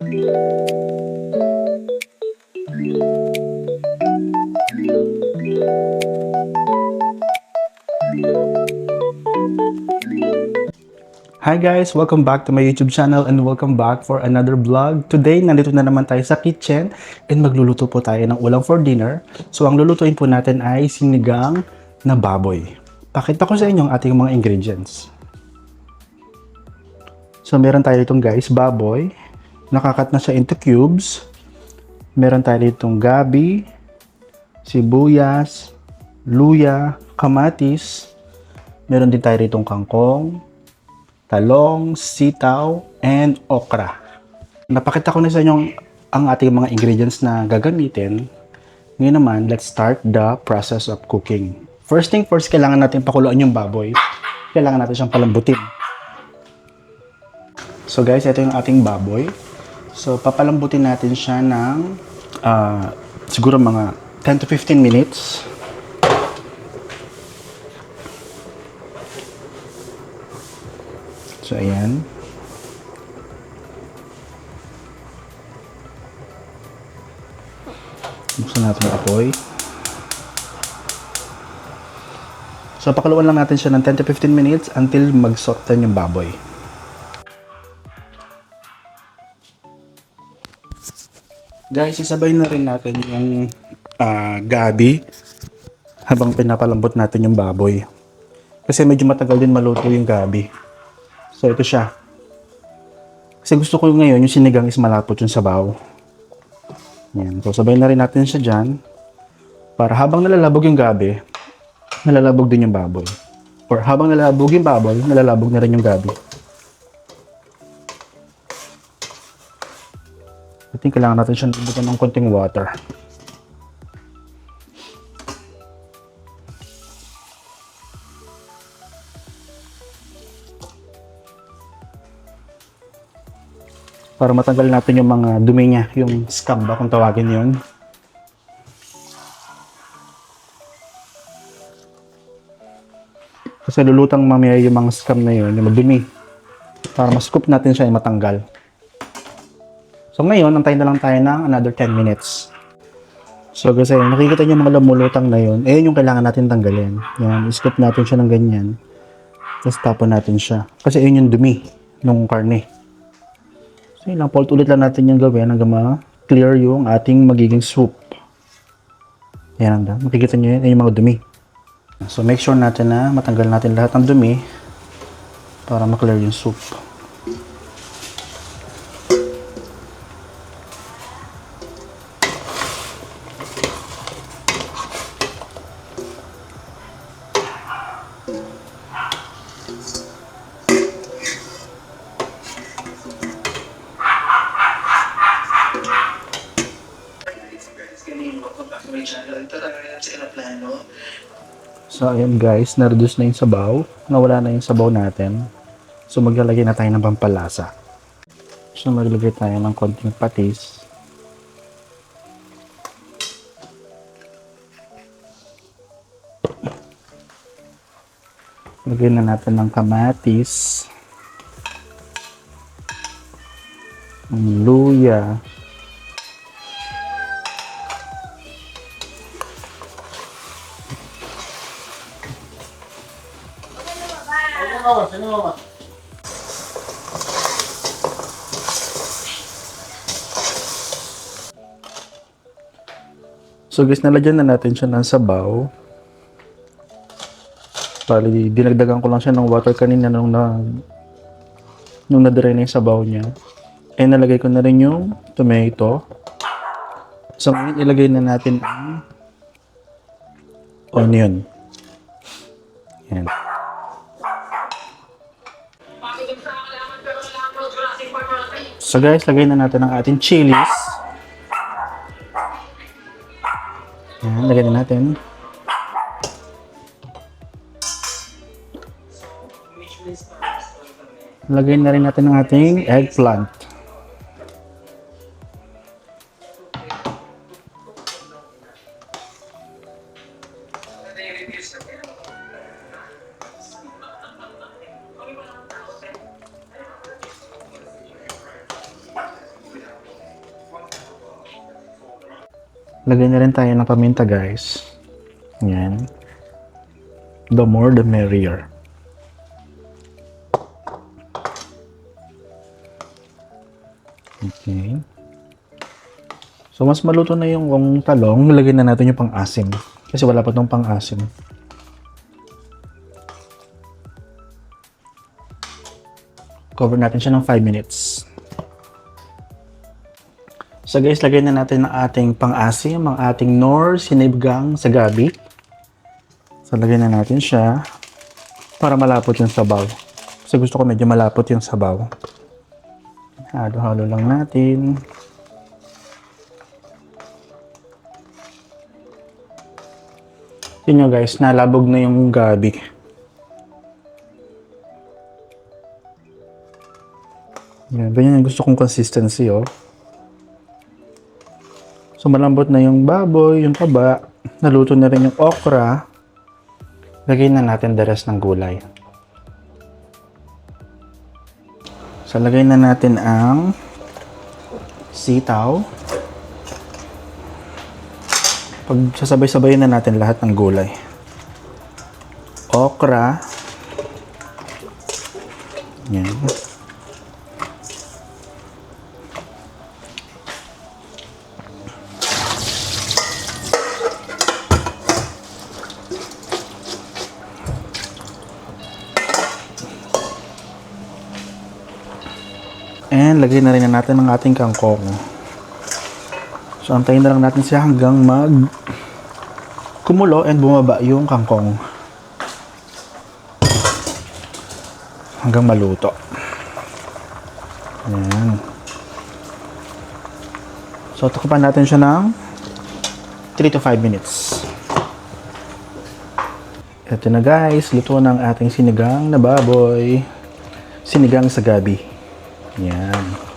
Hi guys! Welcome back to my YouTube channel and welcome back for another vlog. Today, nandito na naman tayo sa kitchen and magluluto po tayo ng ulam for dinner. So, ang lulutuin po natin ay sinigang na baboy. Pakita ko sa inyo ang ating mga ingredients. So, meron tayo itong guys, baboy. Nakakat na siya into cubes. Meron tayo itong gabi, sibuyas, luya, kamatis. Meron din tayo itong kangkong, talong, sitaw, and okra. Napakita ko na sa inyo ang ating mga ingredients na gagamitin. Ngayon naman, let's start the process of cooking. First thing first, kailangan natin pakuluan yung baboy. Kailangan natin siyang palambutin. So guys, ito yung ating baboy. So papalambutin natin siya ng siguro mga 10 to 15 minutes. So, ayan. Buksan natin yung apoy. So, pakaluan lang natin siya ng 10 to 15 minutes until mag-soften yung baboy. Guys, isabay na rin natin yung gabi habang pinapalambot natin yung baboy. Kasi medyo matagal din maluto yung gabi. So, ito siya. Kasi gusto ko ngayon, yung sinigang is malapot yung sabaw. Yan. So, sabay na rin natin siya dyan. Para habang nalalabog yung gabi, nalalabog din yung baboy. Or habang nalalabog yung baboy, nalalabog na rin yung gabi. I think kailangan natin siya nabutan ng konting water. Para matanggal natin yung mga dumi niya, yung scab ba kung tawagin yun. Kasi lulutang mamaya yung mga scab na yun, yung madumi. Para ma-scoop natin siya ay matanggal. So ngayon, antayin na lang tayo ng another 10 minutes. So kasi nakikita niyo mga lumulutang na yun, yung kailangan natin tanggalin. Yan, i-scoop natin siya ng ganyan. Tapos tapon natin siya. Kasi yun yung dumi ng karne. So yun lang, ulit lang natin yung gawin hanggang ma-clear yung ating magiging soup. Yan ang makikita nyo yun, yung mga dumi. So make sure natin na matanggal natin lahat ng dumi para ma-clear yung soup. So ayan guys, na-reduce na yung sabaw. Nawala na yung sabaw natin. So maglalagay na tayo ng pampalasa. So maglagay tayo ng konting patis. Lagyan na natin ng kamatis. Ng luya. So guys, nalagyan na natin siya ng sabaw. Bali, dinagdagan ko lang siya ng water kanina nung na-dry na yung sabaw niya. Eh, nalagay ko na rin yung tomato. So ngayon, ilagay na natin ang onion. Yan. So guys, lagay na natin ang ating chilies. Yan, lagay na natin. Lagay na rin natin ang ating eggplant. Lagyan na rin tayo ng paminta, guys. Yan. The more the merrier. Okay. So, mas maluto na yung talong, lagyan na natin yung pang-asim. Kasi wala pa tong pang-asim. Cover natin siya ng 5 minutes. So guys, lagyan na natin ang ating pang-asim, ang ating Knorr Sinigang sa Gabi. So lagyan na natin siya para malapot yung sabaw. Kasi gusto ko medyo malapot yung sabaw. Halo-halo lang natin. Tingnan nyo guys, nalabog na yung gabi. Yan, ganyan yung gusto kong consistency, oh. So, malambot na yung baboy, yung taba. Naluto na rin yung okra. Lagyan na natin the rest ng gulay. So, lagay na natin ang sitaw. Pag sasabay-sabayin na natin lahat ng gulay. Okra. Yan. And lagay na rin natin ang ating kangkong. So antayin na lang natin siya hanggang kumulo and bumaba yung kangkong. Hanggang maluto. Ayan. So takupan natin siya ng 3 to 5 minutes. Ito na guys, luto ng ating sinigang na baboy. Sinigang sa gabi. Yan.